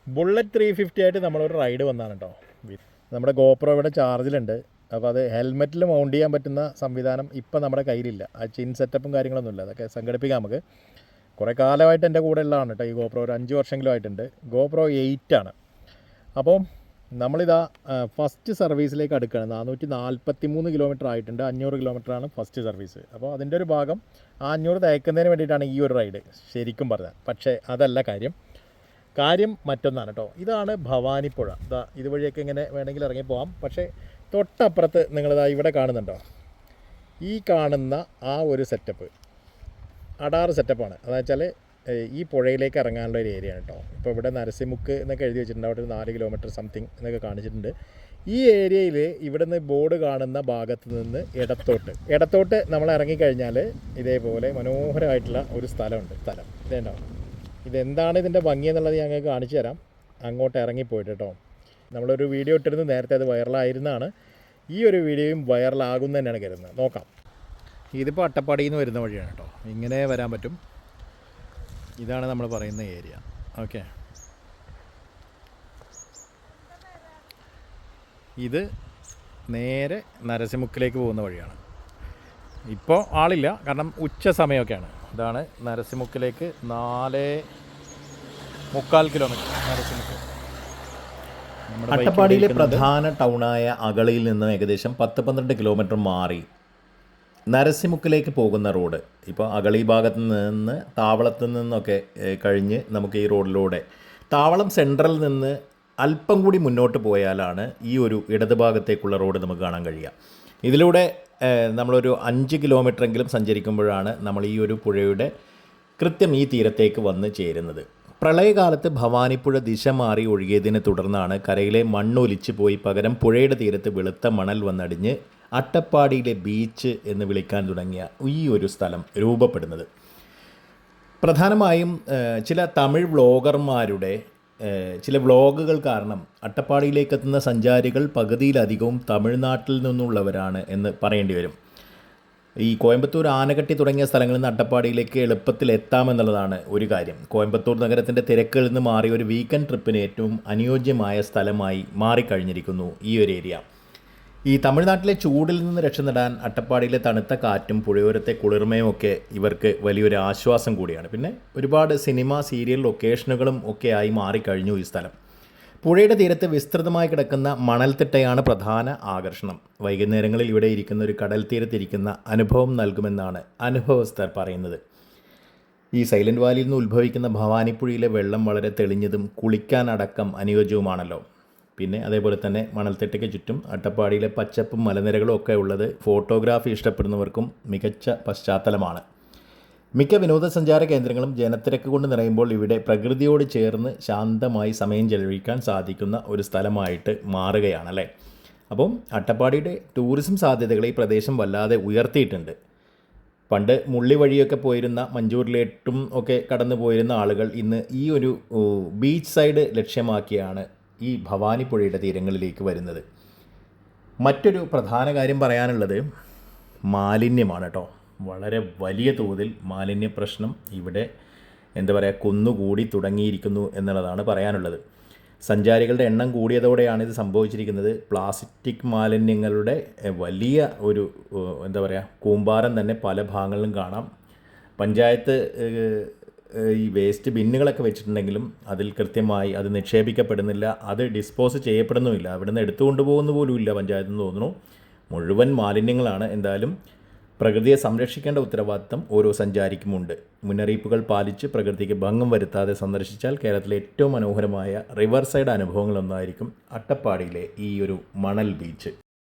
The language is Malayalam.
ബുള്ളറ്റ് 350 ആയിട്ട് നമ്മളൊരു റൈഡ് വന്നതാണ് കേട്ടോ. നമ്മുടെ ഗോപ്രോ ഇവിടെ ചാർജിലുണ്ട്. അപ്പോൾ അത് ഹെൽമെറ്റിൽ മൗണ്ട് ചെയ്യാൻ പറ്റുന്ന സംവിധാനം ഇപ്പം നമ്മുടെ കയ്യിലില്ല. ആ ചിൻ സെറ്റപ്പും കാര്യങ്ങളൊന്നുമില്ല. അതൊക്കെ സംഘടിപ്പിക്കാം നമുക്ക്. കുറേ കാലമായിട്ട് എൻ്റെ കൂടെ ഉള്ളതാണ് കേട്ടോ ഈ ഗോപ്രോ. ഒരു 5 വർഷമെങ്കിലും ആയിട്ടുണ്ട്. ഗോപ്രോ 8 ആണ്. അപ്പോൾ നമ്മളിതാ ഫസ്റ്റ് സർവീസിലേക്ക് അടുക്കുകയാണ്. 443 കിലോമീറ്റർ ആയിട്ടുണ്ട്. 500 കിലോമീറ്ററാണ് ഫസ്റ്റ് സർവീസ്. അപ്പോൾ അതിൻ്റെ ഒരു ഭാഗം ആ 500 തയ്ക്കുന്നതിന് വേണ്ടിയിട്ടാണ് ഈ ഒരു റൈഡ് ശരിക്കും പറഞ്ഞാൽ. പക്ഷേ അതല്ല കാര്യം മറ്റൊന്നാണ് കേട്ടോ. ഇതാണ് ഭവാനിപ്പുഴ. ഇതുവഴിയൊക്കെ ഇങ്ങനെ വേണമെങ്കിൽ ഇറങ്ങി പോകാം. പക്ഷേ തൊട്ടപ്പുറത്ത് നിങ്ങളിതാ ഇവിടെ കാണുന്നുണ്ടോ, ഈ കാണുന്ന ആ ഒരു സെറ്റപ്പ് അടാറ് സെറ്റപ്പാണ്. അതെന്ന് വെച്ചാൽ ഈ പുഴയിലേക്ക് ഇറങ്ങാനുള്ള ഒരു ഏരിയ ആണ് കേട്ടോ. ഇപ്പോൾ ഇവിടെ നരസിമുക്ക് എന്നൊക്കെ എഴുതി വെച്ചിട്ടുണ്ട്. അവിടെ ഒരു 4 കിലോമീറ്റർ സംതിങ് എന്നൊക്കെ കാണിച്ചിട്ടുണ്ട്. ഈ ഏരിയയിൽ ഇവിടെ നിന്ന് ബോർഡ് കാണുന്ന ഭാഗത്ത് നിന്ന് ഇടത്തോട്ട് നമ്മൾ ഇറങ്ങിക്കഴിഞ്ഞാൽ ഇതേപോലെ മനോഹരമായിട്ടുള്ള ഒരു സ്ഥലമുണ്ട്. ഇതേണ്ടോ, ഇതെന്താണ് ഇതിൻ്റെ ഭംഗി എന്നുള്ളത് ഞങ്ങൾക്ക് കാണിച്ചു തരാം. അങ്ങോട്ട് ഇറങ്ങിപ്പോയിട്ട് കേട്ടോ. നമ്മളൊരു വീഡിയോ ഇട്ടിരുന്നു നേരത്തെ, അത് വൈറലായിരുന്നതാണ്. ഈ ഒരു വീഡിയോയും വൈറലാകും തന്നെയാണ് കരുതുന്നത്. നോക്കാം. ഇതിപ്പോൾ അട്ടപ്പാടിയിൽ നിന്ന് വരുന്ന വഴിയാണ് കേട്ടോ. ഇങ്ങനെ വരാൻ പറ്റും. ഇതാണ് നമ്മൾ പറയുന്ന ഏരിയ. ഓക്കെ, ഇത് നേരെ നരസിമുക്കിലേക്ക് പോകുന്ന വഴിയാണ്. ഇപ്പോൾ ആളില്ല, കാരണം ഉച്ച സമയമൊക്കെയാണ്. ഇതാണ് നരസിമുക്കിലേക്ക് 4.25 കിലോമീറ്റർ നരസിമുക്ക്. അട്ടപ്പാടിയിലെ പ്രധാന ടൗണായ അഗളിയിൽ നിന്ന് ഏകദേശം 10-12 കിലോമീറ്റർ മാറി നരസിമുക്കിലേക്ക് പോകുന്ന റോഡ്. ഇപ്പോൾ അഗളി ഭാഗത്ത് നിന്ന് താവളത്തിൽ നിന്നൊക്കെ കഴിഞ്ഞ് നമുക്ക് ഈ റോഡിലൂടെ താവളം സെൻട്രലിൽ നിന്ന് അല്പം കൂടി മുന്നോട്ട് പോയാലാണ് ഈ ഒരു ഇടത് ഭാഗത്തേക്കുള്ള റോഡ് നമുക്ക് കാണാൻ കഴിയുക. ഇതിലൂടെ നമ്മളൊരു 5 കിലോമീറ്ററെങ്കിലും സഞ്ചരിക്കുമ്പോഴാണ് നമ്മൾ ഈ ഒരു പുഴയുടെ കൃത്യം ഈ തീരത്തേക്ക് വന്ന് ചേരുന്നത്. പ്രളയകാലത്ത് ഭവാനിപ്പുഴ ദിശ മാറി ഒഴുകിയതിനെ തുടർന്നാണ് കരയിലെ മണ്ണൊലിച്ചു പോയി പകരം പുഴയുടെ തീരത്ത് വെളുത്ത മണൽ വന്നടിഞ്ഞ് അട്ടപ്പാടിയിലെ ബീച്ച് എന്ന് വിളിക്കാൻ തുടങ്ങിയ ഈ ഒരു സ്ഥലം രൂപപ്പെടുന്നത്. പ്രധാനമായും ചില തമിഴ് വ്ളോഗർമാരുടെ ചില വ്ളോഗുകൾ കാരണം അട്ടപ്പാടിയിലേക്ക് എത്തുന്ന സഞ്ചാരികൾ പകുതിയിലധികവും തമിഴ്നാട്ടിൽ നിന്നുള്ളവരാണ് എന്ന് പറയേണ്ടി വരും. ഈ കോയമ്പത്തൂർ, ആനകട്ടി തുടങ്ങിയ സ്ഥലങ്ങളിൽ നിന്ന് അട്ടപ്പാടിയിലേക്ക് എളുപ്പത്തിൽ എത്താമെന്നുള്ളതാണ് ഒരു കാര്യം. കോയമ്പത്തൂർ നഗരത്തിൻ്റെ തിരക്കുകളിൽ നിന്ന് മാറി ഒരു വീക്കെൻഡ് ട്രിപ്പിന് ഏറ്റവും അനുയോജ്യമായ സ്ഥലമായി മാറിക്കഴിഞ്ഞിരിക്കുന്നു ഈ ഒരു ഏരിയ. ഈ തമിഴ്നാട്ടിലെ ചൂടിൽ നിന്ന് രക്ഷ നേടാൻ അട്ടപ്പാടിയിലെ തണുത്ത കാറ്റും പുഴയോരത്തെ കുളിർമയും ഒക്കെ ഇവർക്ക് വലിയൊരു ആശ്വാസം കൂടിയാണ്. പിന്നെ ഒരുപാട് സിനിമ, സീരിയൽ ലൊക്കേഷനുകളും ഒക്കെ ആയി മാറിക്കഴിഞ്ഞു ഈ സ്ഥലം. പുഴയുടെ തീരത്ത് വിസ്തൃതമായി കിടക്കുന്ന മണൽത്തിട്ടയാണ് പ്രധാന ആകർഷണം. വൈകുന്നേരങ്ങളിൽ ഇവിടെ ഇരിക്കുന്ന ഒരു കടൽ തീരത്തിരിക്കുന്ന അനുഭവം നൽകുമെന്നാണ് അനുഭവസ്ഥർ പറയുന്നത്. ഈ സൈലൻറ്റ് വാലിയിൽ നിന്ന് ഉത്ഭവിക്കുന്ന ഭവാനിപ്പുഴയിലെ വെള്ളം വളരെ തെളിഞ്ഞതും കുളിക്കാനടക്കം അനുയോജ്യവുമാണല്ലോ. പിന്നെ അതേപോലെ തന്നെ മണൽത്തിട്ടയ്ക്ക് ചുറ്റും അട്ടപ്പാടിയിലെ പച്ചപ്പും മലനിരകളും ഒക്കെ ഉള്ളത് ഫോട്ടോഗ്രാഫി ഇഷ്ടപ്പെടുന്നവർക്കും മികച്ച പശ്ചാത്തലമാണ്. മിക്ക വിനോദസഞ്ചാര കേന്ദ്രങ്ങളും ജനത്തിരക്ക് കൊണ്ട് നിറയുമ്പോൾ ഇവിടെ പ്രകൃതിയോട് ചേർന്ന് ശാന്തമായി സമയം ചെലവഴിക്കാൻ സാധിക്കുന്ന ഒരു സ്ഥലമായിട്ട് മാറുകയാണല്ലേ. അപ്പം അട്ടപ്പാടിയുടെ ടൂറിസം സാധ്യതകളെ ഈ പ്രദേശം വല്ലാതെ ഉയർത്തിയിട്ടുണ്ട്. പണ്ട് മുള്ളി വഴിയൊക്കെ പോയിരുന്ന മഞ്ചൂരിലേട്ടും ഒക്കെ കടന്നു പോയിരുന്ന ആളുകൾ ഇന്ന് ഈ ഒരു ബീച്ച് സൈഡ് ലക്ഷ്യമാക്കിയാണ് ഈ ഭവാനിപ്പുഴയുടെ തീരങ്ങളിലേക്ക് വരുന്നത്. മറ്റൊരു പ്രധാന കാര്യം പറയാനുള്ളത് മാലിന്യമാണ് കേട്ടോ. വളരെ വലിയ തോതിൽ മാലിന്യ പ്രശ്നം ഇവിടെ കുന്നുകൂടി തുടങ്ങിയിരിക്കുന്നു എന്നുള്ളതാണ് പറയാനുള്ളത്. സഞ്ചാരികളുടെ എണ്ണം കൂടിയതോടെയാണ് ഇത് സംഭവിച്ചിരിക്കുന്നത്. പ്ലാസ്റ്റിക് മാലിന്യങ്ങളുടെ വലിയ ഒരു കൂമ്പാരം തന്നെ പല ഭാഗങ്ങളിലും കാണാം. പഞ്ചായത്ത് ഈ വേസ്റ്റ് ബിന്നുകളൊക്കെ വെച്ചിട്ടുണ്ടെങ്കിലും അതിൽ കൃത്യമായി അത് നിക്ഷേപിക്കപ്പെടുന്നില്ല, അത് ഡിസ്പോസ് ചെയ്യപ്പെടുന്നുമില്ല. അവിടുന്ന് എടുത്തുകൊണ്ട് പോകുന്ന പോലും ഇല്ല പഞ്ചായത്ത് എന്ന് തോന്നുന്നു. മുഴുവൻ മാലിന്യങ്ങളാണ്. എന്തായാലും പ്രകൃതിയെ സംരക്ഷിക്കേണ്ട ഉത്തരവാദിത്തം ഓരോ സഞ്ചാരിക്കുമുണ്ട്. മുന്നറിയിപ്പുകൾ പാലിച്ച് പ്രകൃതിക്ക് ഭംഗം വരുത്താതെ സന്ദർശിച്ചാൽ കേരളത്തിലെ ഏറ്റവും മനോഹരമായ റിവർ സൈഡ് അനുഭവങ്ങളൊന്നായിരിക്കും അട്ടപ്പാടിയിലെ ഈ ഒരു മണൽ ബീച്ച്.